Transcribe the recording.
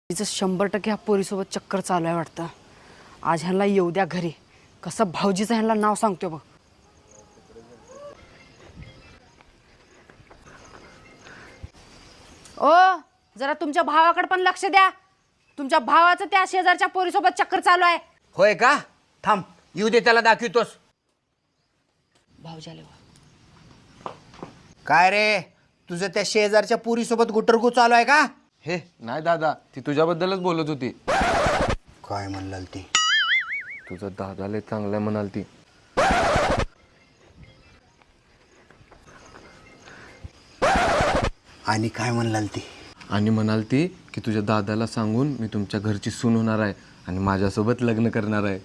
तिचं 100% ह्या पोरीसोबत चक्कर चालू आहे वाटतं. आज ह्यांना येऊ द्या घरी. कसं भाऊजीचं ह्यांना नाव सांगतो बघ. ओ जरा तुमच्या भावाकडे पण लक्ष द्या. तुमच्या भावाचं त्या शेजारच्या पोरीसोबत चक्कर चालू आहे. होय का? थांब येऊ दे, त्याला दाखवतोस. भाऊजी आले. काय रे, तुझं त्या शेजारच्या पुरीसोबत गुटरगू चालू आहे का? हे नाही दादा, ती तुझ्याबद्दलच बोलत होती. काय म्हणलाल ती? तुझं दादाले चांगलं म्हणाल ती. आणि काय म्हणलाल ती? आणि म्हणाल ती की तुझ्या दादाला सांगून मी तुमच्या घरची सून होणार आहे आणि माझ्यासोबत लग्न करणार आहे.